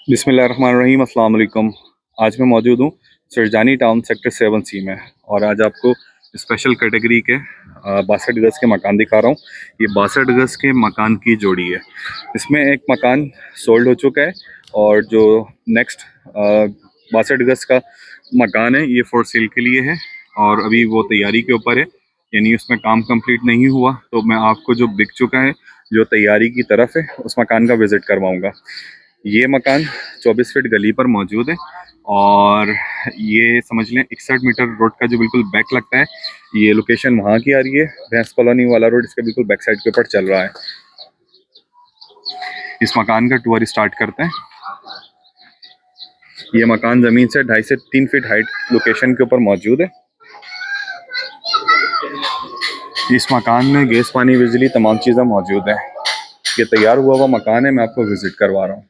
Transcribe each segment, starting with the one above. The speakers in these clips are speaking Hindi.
बिस्मिल्लाहिर्रहमानिर्रहीम, अस्सलाम वालेकुम। आज मैं मौजूद हूँ सरजानी टाउन सेक्टर 7C में, और आज आपको स्पेशल कैटेगरी के 62 गज़ के मकान दिखा रहा हूँ। ये 62 गज़ के मकान की जोड़ी है। इसमें एक मकान सोल्ड हो चुका है, और जो नेक्स्ट 62 गज़ का मकान है ये फॉर सेल के लिए है, और अभी वो तैयारी के ऊपर है, यानी उसमें काम कंप्लीट नहीं हुआ। तो मैं आपको जो बिक चुका है, जो तैयारी की तरफ है, उस मकान का विज़िट करवाऊँगा। ये मकान 24 फीट गली पर मौजूद है, और ये समझ लें 61 मीटर रोड का जो बिल्कुल बैक लगता है, ये लोकेशन वहाँ की आ रही है। भैंस कॉलोनी वाला रोड इसके बिल्कुल बैक साइड के ऊपर चल रहा है। इस मकान का टूर स्टार्ट करते हैं। ये मकान ज़मीन से 2.5 से 3 फीट हाइट लोकेशन के ऊपर मौजूद है। इस मकान में गैस, पानी, बिजली तमाम चीज़ें मौजूद हैं। ये तैयार हुआ हुआ मकान है, मैं आपको विज़िट करवा रहा हूँ।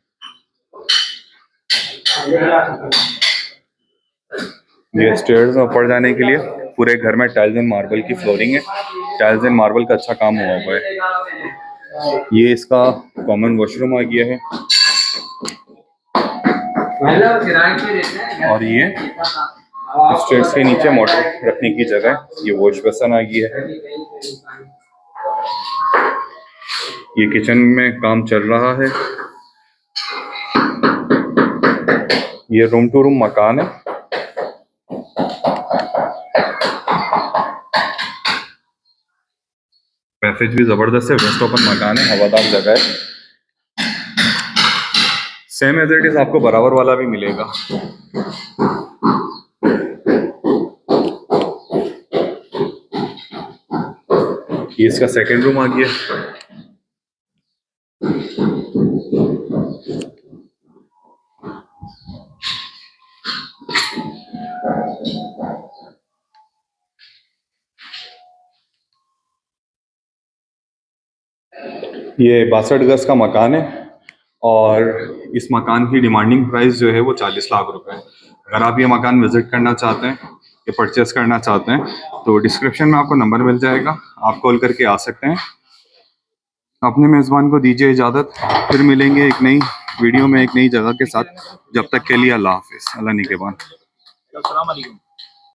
ये स्टेयर्स में ऊपर जाने के लिए पूरे घर में टाइल्स एंड मार्बल की फ्लोरिंग है। टाइल्स एंड मार्बल का अच्छा काम हुआ हुआ है। ये इसका कॉमन वॉशरूम आ गया है, और ये स्टेयर्स के नीचे मोटर रखने की जगह, ये वॉश बेसिन आ गई है। ये किचन में काम चल रहा है। ये रूम टू रूम मकान है। पैसेज भी जबरदस्त है, वेस्ट ओपन मकान है, हवादार जगह है। सेम एज इट इज आपको बराबर वाला भी मिलेगा। ये इसका सेकंड रूम आ गया। ये 62 गज का मकान है, और इस मकान की डिमांडिंग प्राइस जो है वो 40 लाख रुपए है। अगर आप ये मकान विजिट करना चाहते हैं या परचेस करना चाहते हैं, तो डिस्क्रिप्शन में आपको नंबर मिल जाएगा, आप कॉल करके आ सकते हैं। अपने मेज़बान को दीजिए इजाज़त, फिर मिलेंगे एक नई वीडियो में एक नई जगह के साथ। जब तक के लिए अल्लाह हाफिज़, अल्लाह निगहबान।